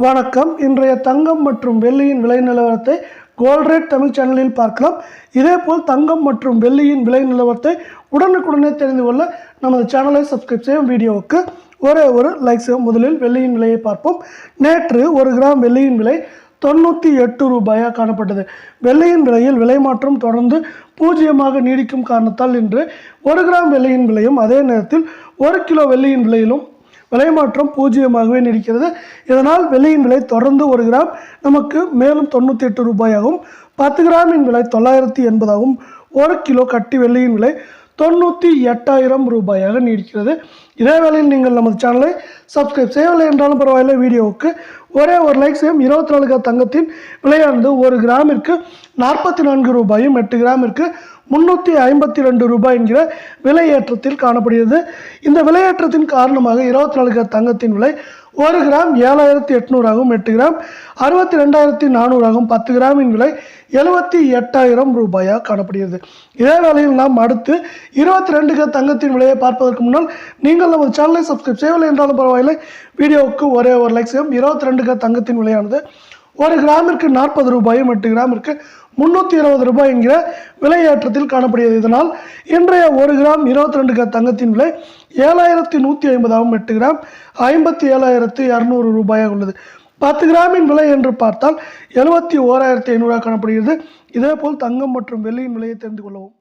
வணக்கம். இன்றைய தங்கம் மற்றும் வெள்ளியின் விலை நிலவரத்தை கோல்ட் ரேட் தமிழ் சேனலில் பார்க்கலாம். இதேபோல் தங்கம் மற்றும் வெள்ளியின் விலை நிலவரத்தை உடனுக்குடனே தெரிந்து கொள்ள நமது சேனலை சப்ஸ்கிரைப் செய்யும். வீடியோவுக்கு ஒரு லைக் செய்யும். முதலில் வெள்ளியின் விலையை பார்ப்போம். நேற்று 1 கிராம் வெள்ளியின் விலை 98 ரூபாயாக காணப்பட்டது. வெள்ளியின் விலையில் விலை மாற்றம் தொடர்ந்து பூஜ்ஜியமாக நீடிக்கும் காரணத்தால் இன்று 1 கிராம் வெள்ளியின் விலையும் அதே நேரத்தில் 1 கிலோ வெள்ளியின் விலையிலும் விலை மாற்றம் பூஜ்ஜியமாகவே நீடிக்கிறது. இதனால் வெள்ளியின் விலை தொடர்ந்து 1 கிராம் நமக்கு மேலும் 98 ரூபாயாகவும் 10 கிராமின் விலை 980 ஆகவும் 1 கிலோ கட்டி வெள்ளியின் விலை 98,000 ரூபாயாக நீடிக்கிறது. இதே வேளையில் நீங்கள் நமது சேனலை சப்ஸ்கிரைப் செய்யவில்லை என்றாலும் பரவாயில்லை, வீடியோவுக்கு ஒரு லைக் செய்யும். 24 கிராம் தங்கத்தின் விலையானது 1 கிராமிற்கு 44 ரூபாயும் 8 கிராமிற்கு 352 ரூபாய் என்கிற விலையேற்றத்தில் காணப்படுகிறது. இந்த விலையேற்றத்தின் காரணமாக 24 கிராம் தங்கத்தின் விலை 1 கிராம் 7,800 ஆகவும் 8 கிராம் 62,400 ஆகவும் 10 கிராமின் விலை 78,000 ரூபாயாக காணப்படுகிறது. இதே வேளையில் நாம் அடுத்து 22 கிராம் தங்கத்தின் விலையை பார்ப்பதற்கு முன்னால் நீங்கள் நமது சேனலை சப்ஸ்கிரைப் செய்யவில்லை என்றாலும் பரவாயில்லை, வீடியோவுக்கு ஒரு லைக் செய்யும். 22 கிராம் தங்கத்தின் விலையானது 1 கிராமிற்கு 40 ரூபாயும் 8 கிராமிற்கு 320 ரூபாய் என்கிற விலையேற்றத்தில் காணப்படுகிறது. இதனால் இன்றைய 1 கிராம் 22 கிராம் தங்கத்தின் விலை 7,150 ஆகவும் 8 கிராம் 57,200 ரூபாயாக உள்ளது. 10 கிராமின் விலை என்று பார்த்தால் 71,500 காணப்படுகிறது. இதேபோல் தங்கம் மற்றும் வெள்ளியின் விலையை தெரிந்து கொள்ளவும்.